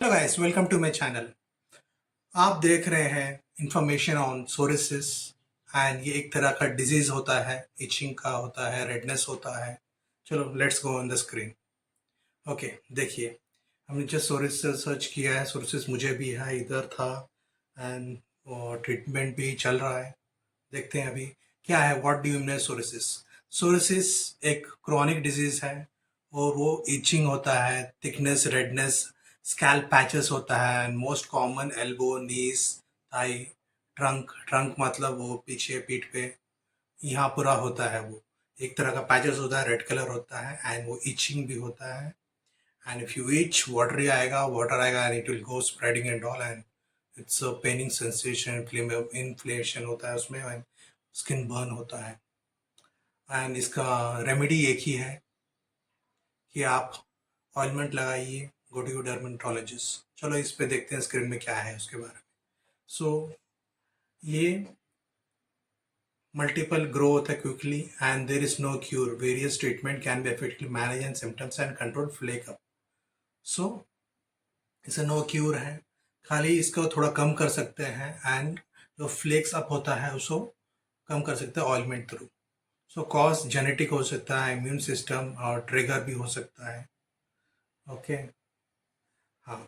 Hello guys, welcome to my channel. आप देख रहे हैं इंफॉर्मेशन ऑन सोरिसिस। एंड ये एक तरह का डिजीज होता है, इचिंग का होता है, रेडनेस होता है। चलो let's go on the screen. Okay, देखिए, हमने जो सोरिसिस सर्च किया है, सोरिसिस मुझे भी है, इधर था। एंड ट्रीटमेंट भी चल रहा है। देखते हैं अभी क्या है। What do you mean psoriasis? Psoriasis एक क्रॉनिक डिजीज है और वो इचिंग होता है, थिकनेस, रेडनेस, स्कैल्प पैचेस होता है। And most common elbow, knees, thigh, trunk. Trunk मतलब वो पीछे पीठ पे यहाँ पूरा होता है। वो एक तरह का पैचेस होता है, रेड कलर होता है एंड वो इचिंग भी होता है। And if you itch, water आएगा and it will go spreading and all. And it's a paining sensation, inflammation होता है उसमें एंड स्किन बर्न होता है। एंड इसका रेमेडी एक ही है कि आप ऑइलमेंट लगाइए, गो टू डर्मेटोलॉजिस्ट। चलो इस पे देखते हैं स्क्रीन में क्या है उसके बारे में। सो ये मल्टीपल ग्रो होता है quickly and there is no cure. Various treatment can be effectively manage and symptoms and control flare up. So इसे नो क्यूर है, खाली इसको थोड़ा कम कर सकते हैं। एंड जो फ्लेक्स अप होता है उसको कम कर सकते हैं ऑइलमेंट थ्रू। सो कॉज जेनेटिक हो सकता है, इम्यून सिस्टम और ट्रिगर भी हो सकता है। ओके, हाँ।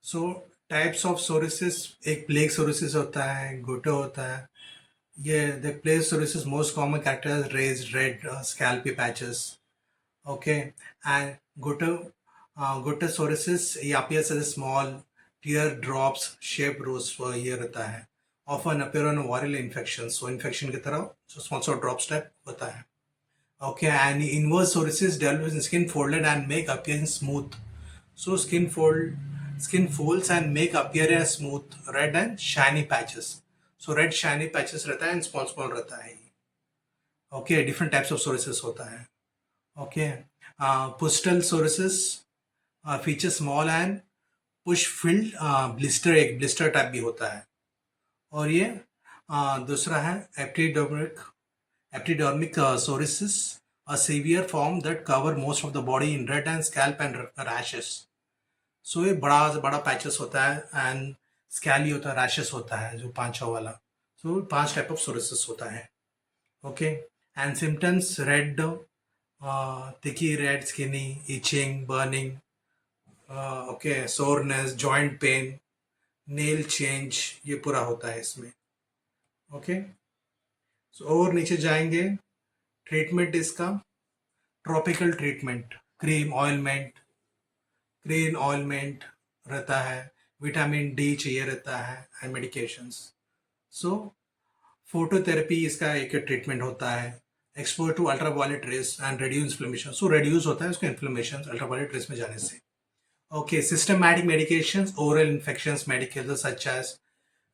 सो टाइप्स ऑफ सोरिसिस, एक प्लेग सोरिसिस होता है, गोटो होता है। ये the plaque psoriasis most common characterize raised red scaly patches. Okay, and guttate guttate psoriasis ये appears as a small tear drops shaped rose, ये रहता है। often appear on viral infections, so infection की तरह so small sort drops type होता है। Okay, and inverse psoriasis develops in skin folded and make appearance smooth. So skin folds and make appearance smooth, red and shiny patches. So red shiny patches रहता है and small small रहता है। Okay, different types of psoriasis होता है। Okay, pustal psoriasis feature small and push filled blister, एक blister type भी होता है। और ये दूसरा है epidermic psoriasis, a severe form that cover most of the body in red and scalp and rashes. So ये बड़ा बड़ा पैचेस होता है एंड स्कैली होता है, रैशेस होता है जो पांचों वाला। सो पांच टाइप ऑफ सोरिसिस होता है। Okay, and symptoms red, thick red, skinny, itching, burning, okay, soreness, joint pain, nail change, ये पूरा होता है इसमें। ओके, सो और नीचे जाएंगे। ट्रीटमेंट इसका ट्रॉपिकल ट्रीटमेंट, क्रीम ऑयलमेंट, ग्रीन ऑयलमेंट रहता है, विटामिन डी चाहिए रहता है एंड मेडिकेशंस। सो फोटोथेरेपी इसका एक ट्रीटमेंट होता है। Expose to ultraviolet rays and reduce inflammation, so reduce होता है उसका इन्फ्लेमेशन अल्ट्रावायलेट रेस में जाने से। Okay, systematic medications, oral infections, medication such as,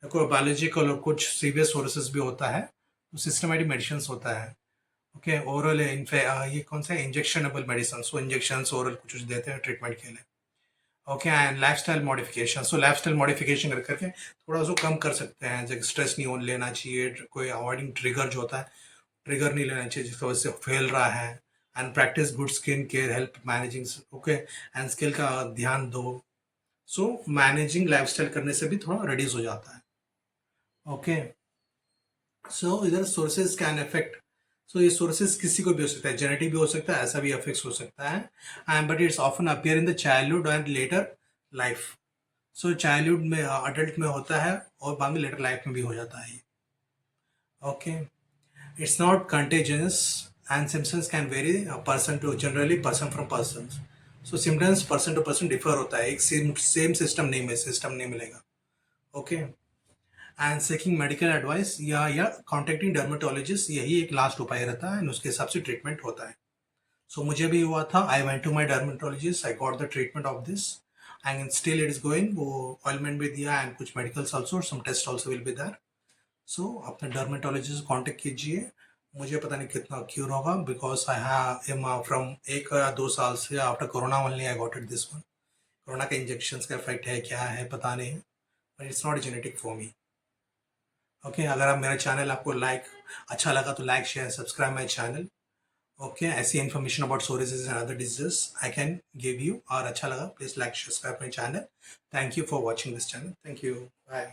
कोई बायोलॉजिकल और कुछ सीवियर सोर्सेज भी होता है तो सिस्टमैटिक मेडिसिन होता है। ओके, ओरल ये कौन सा इंजेक्शनेबल मेडिसिन, सो इंजेक्शन ओरल कुछ देते हैं ट्रीटमेंट के लिए। Okay, and lifestyle modification, so lifestyle modification कर करके थोड़ा उसको कम कर सकते हैं। जैसे स्ट्रेस नहीं लेना चाहिए, कोई अवॉइडिंग ट्रिगर जो होता है, ट्रिगर नहीं लेना चाहिए जिसकी वजह से फैल रहा है। And practice good skin care, help managing, okay, and skill का ध्यान दो। सो मैनेजिंग लाइफस्टाइल करने से भी थोड़ा रिड्यूस हो जाता है। ओके, सो इधर सोर्सेज कैन अफेक्ट। सो ये सोर्सेज किसी को भी हो सकता है, जेनेटिक भी हो सकता है, ऐसा भी अफेक्ट हो सकता है। And but it's often appear in the childhood and Later Life. So childhood में, अडल्ट में होता है और बाद में लेटर लाइफ में भी हो जाता है। Okay, it's not contagious and symptoms can vary person to, generally person from person. So symptoms person to person differ होता है, एक सेम सिस्टम नहीं मिलेगा। Okay, and seeking medical advice या कॉन्टेक्टिंग डर्मेटोलॉजिस्ट, यही एक लास्ट उपाय रहता है एंड उसके हिसाब से ट्रीटमेंट होता है। सो मुझे भी हुआ था, I went to my dermatologist, I got the treatment of this and still it is going. वो ऑइलमेंट भी दिया एंड कुछ medicals also, some test also will be there. So अपने डर्मेटोलॉजिस्ट से कॉन्टेक्ट कीजिए। मुझे पता नहीं कितना क्यूर होगा, बिकॉज आई हैव फ्रॉम 1 या 2 साल से after corona only I got it this one. Corona के इंजेक्शन का इफेक्ट है क्या है पता नहीं, but it's not genetic for me. Okay, अगर आप मेरा चैनल आपको अच्छा लगा तो like share subscribe my channel. Okay, ऐसी information about psoriasis and other diseases I can give you. और अच्छा लगा please like subscribe my channel. Thank you for watching this channel. Thank you, bye.